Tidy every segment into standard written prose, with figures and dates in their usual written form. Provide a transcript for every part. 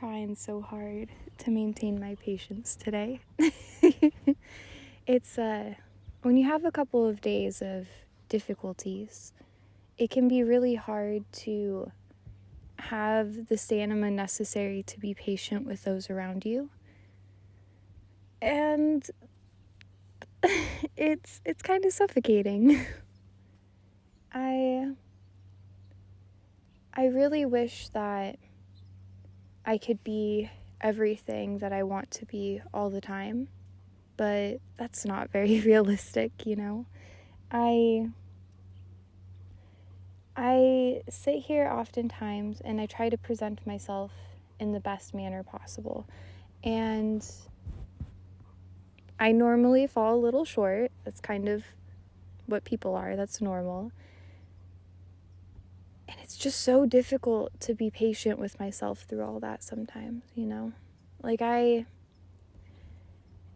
trying so hard to maintain my patience today. It's when you have a couple of days of difficulties, it can be really hard to have the stamina necessary to be patient with those around you. And it's kind of suffocating. I really wish that I could be everything that I want to be all the time, but that's not very realistic, you know. I sit here oftentimes and I try to present myself in the best manner possible, and I normally fall a little short. That's kind of what people are. That's normal. And it's just so difficult to be patient with myself through all that sometimes, you know? Like in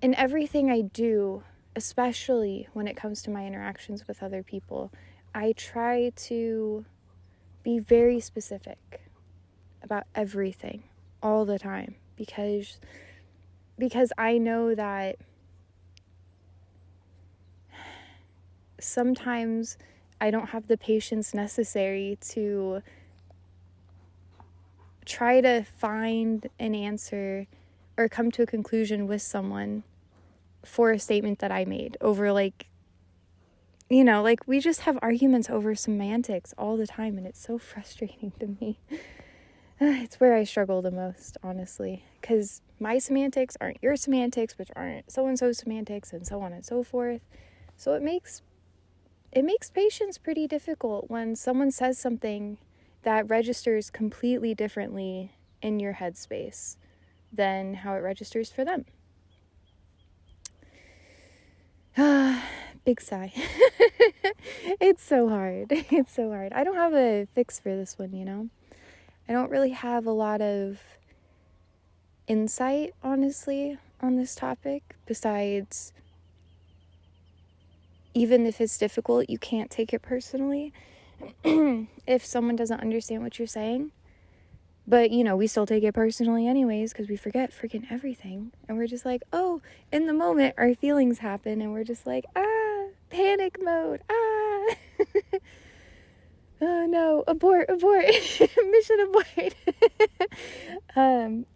everything I do, especially when it comes to my interactions with other people, I try to be very specific about everything all the time because I know that sometimes I don't have the patience necessary to try to find an answer or come to a conclusion with someone for a statement that I made over, like, you know, like, we just have arguments over semantics all the time, and it's so frustrating to me. It's where I struggle the most, honestly, because my semantics aren't your semantics, which aren't so-and-so's semantics, and so on and so forth. So it makes patience pretty difficult when someone says something that registers completely differently in your headspace than how it registers for them. Big sigh. It's so hard. It's so hard. I don't have a fix for this one, you know? I don't really have a lot of insight, honestly, on this topic, besides, even if it's difficult, you can't take it personally if someone doesn't understand what you're saying. But, you know, we still take it personally anyways because we forget freaking everything. And we're just like, oh, in the moment, our feelings happen. And we're just like, panic mode. Oh, no, abort. Mission abort.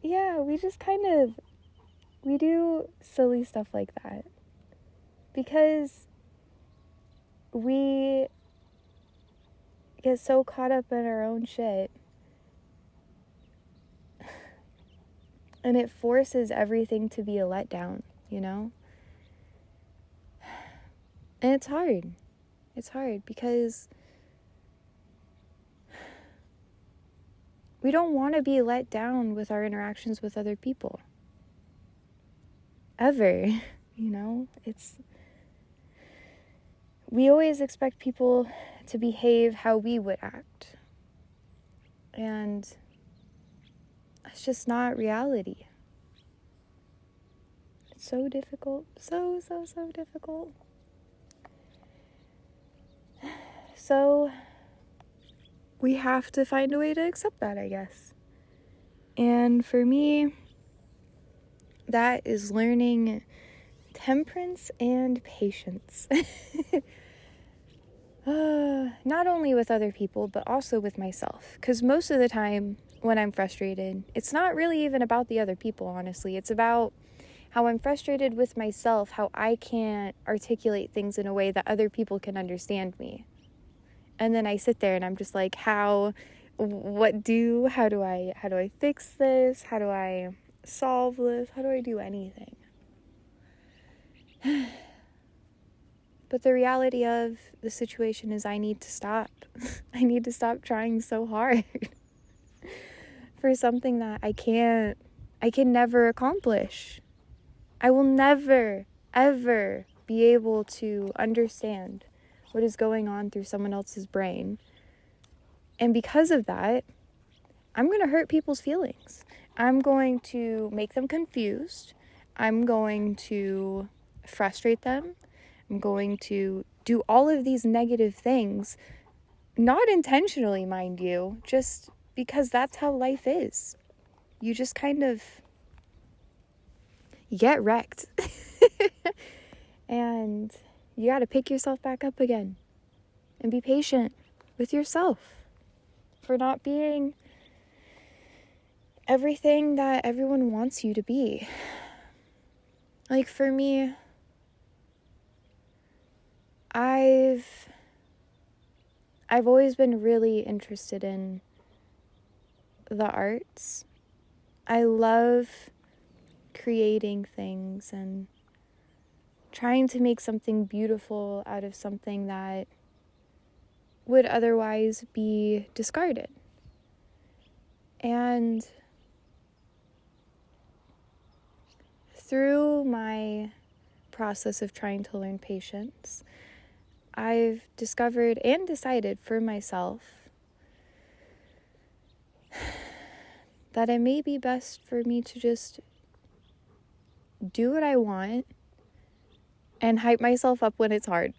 Yeah, we just we do silly stuff like that. Because we get so caught up in our own shit. And it forces everything to be a letdown, you know? And it's hard. It's hard because we don't want to be let down with our interactions with other people. Ever, you know? We always expect people to behave how we would act. And it's just not reality. It's so difficult. So difficult. So we have to find a way to accept that, I guess. And for me, that is learning temperance and patience. Not only with other people, but also with myself. Because most of the time when I'm frustrated, it's not really even about the other people, honestly. It's about how I'm frustrated with myself, how I can't articulate things in a way that other people can understand me. And then I sit there and I'm just like, how do I fix this? How do I solve this? How do I do anything? But the reality of the situation is I need to stop. I need to stop trying so hard for something that I can never accomplish. I will never, ever be able to understand what is going on through someone else's brain. And because of that, I'm going to hurt people's feelings. I'm going to make them confused. I'm going to frustrate them. I'm going to do all of these negative things, not intentionally, mind you, just because that's how life is. you just kind of, you get wrecked. And you got to pick yourself back up again and be patient with yourself for not being everything that everyone wants you to be. Like for me, I've always been really interested in the arts. I love creating things and trying to make something beautiful out of something that would otherwise be discarded. And through my process of trying to learn patience, I've discovered and decided for myself that it may be best for me to just do what I want and hype myself up when it's hard.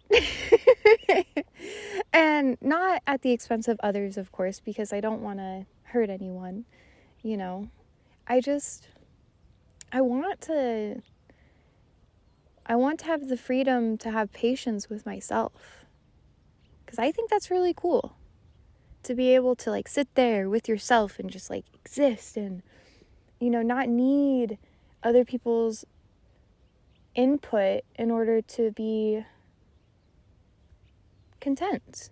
And not at the expense of others, of course, because I don't want to hurt anyone, you know. I want to have the freedom to have patience with myself. Because I think that's really cool. To be able to like sit there with yourself and just like exist and, you know, not need other people's input in order to be content.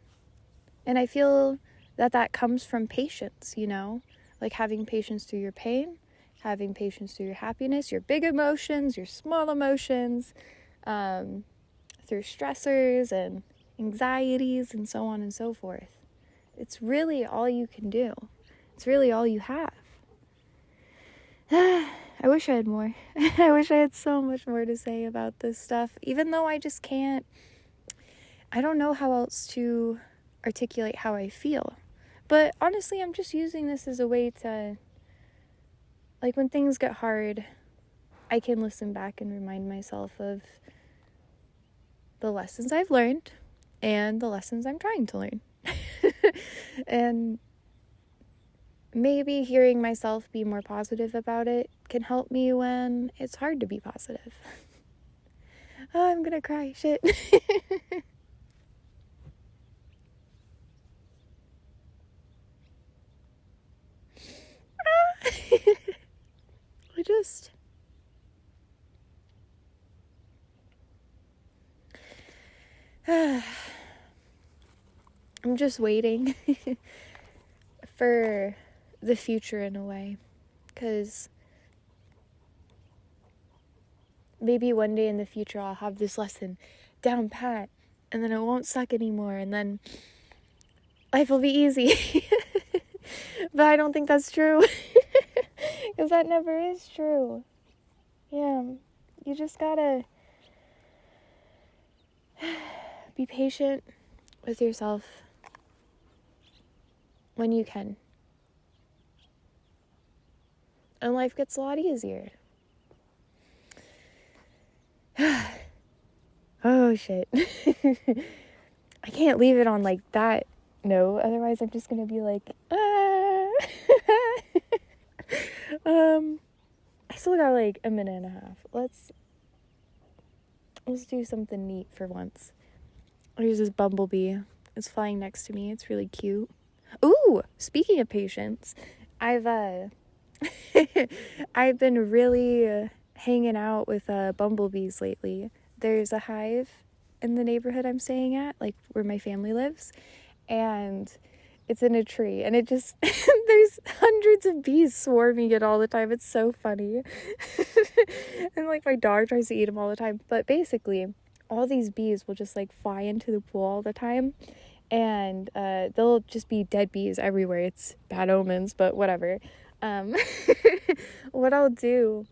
And I feel that comes from patience, you know, like having patience through your pain, having patience through your happiness, your big emotions, your small emotions, through stressors and anxieties and so on and so forth. It's really all you can do. It's really all you have. I wish I had more. I wish I had so much more to say about this stuff, even though I just can't. I don't know how else to articulate how I feel. But honestly, I'm just using this as a way to, like, when things get hard, I can listen back and remind myself of the lessons I've learned and the lessons I'm trying to learn. And maybe hearing myself be more positive about it can help me when it's hard to be positive. Oh, I'm gonna cry. Shit. I'm just waiting for the future in a way, because maybe one day in the future I'll have this lesson down pat, and then it won't suck anymore, and then life will be easy. But I don't think that's true, because that never is true. Yeah, you just gotta be patient with yourself when you can. And life gets a lot easier. Oh, shit. I can't leave it on like that note, otherwise I'm just gonna be like, I still got like a minute and a half. Let's do something neat for once. There's this bumblebee. It's flying next to me. It's really cute. Ooh, speaking of patience, I've been really hanging out with bumblebees lately. There's a hive in the neighborhood I'm staying at, like where my family lives, and it's in a tree, and it just there's hundreds of bees swarming it all the time. It's so funny. And like my dog tries to eat them all the time, but basically all these bees will just like fly into the pool all the time, and they'll just be dead bees everywhere. It's bad omens, but whatever. What I'll do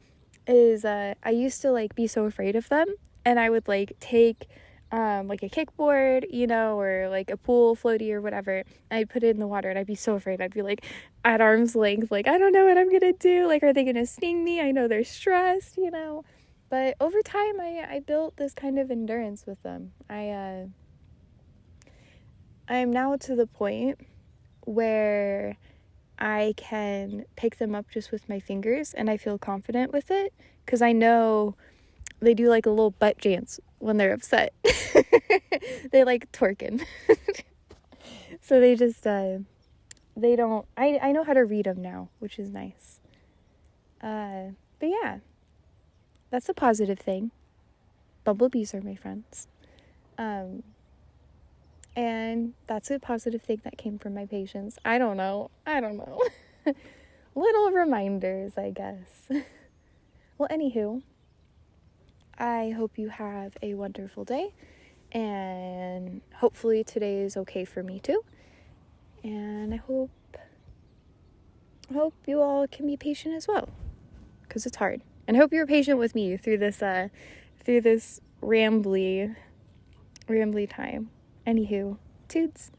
is I used to like be so afraid of them, and I would like take like a kickboard, you know, or like a pool floaty or whatever, and I'd put it in the water, and I'd be so afraid. I'd be like at arm's length, like, I don't know what I'm gonna do, like, are they gonna sting me? I know they're stressed, you know. But over time I built this kind of endurance with them. I am now to the point where I can pick them up just with my fingers, and I feel confident with it because I know they do like a little butt dance when they're upset. They like twerking. So they just, they don't, I know how to read them now, which is nice. But yeah, that's a positive thing. Bumblebees are my friends. And that's a positive thing that came from my patients. I don't know. Little reminders, I guess. Well, anywho, I hope you have a wonderful day, and hopefully today is okay for me too. And I hope you all can be patient as well, because it's hard. And I hope you're patient with me through this rambly time. Anywho, toots.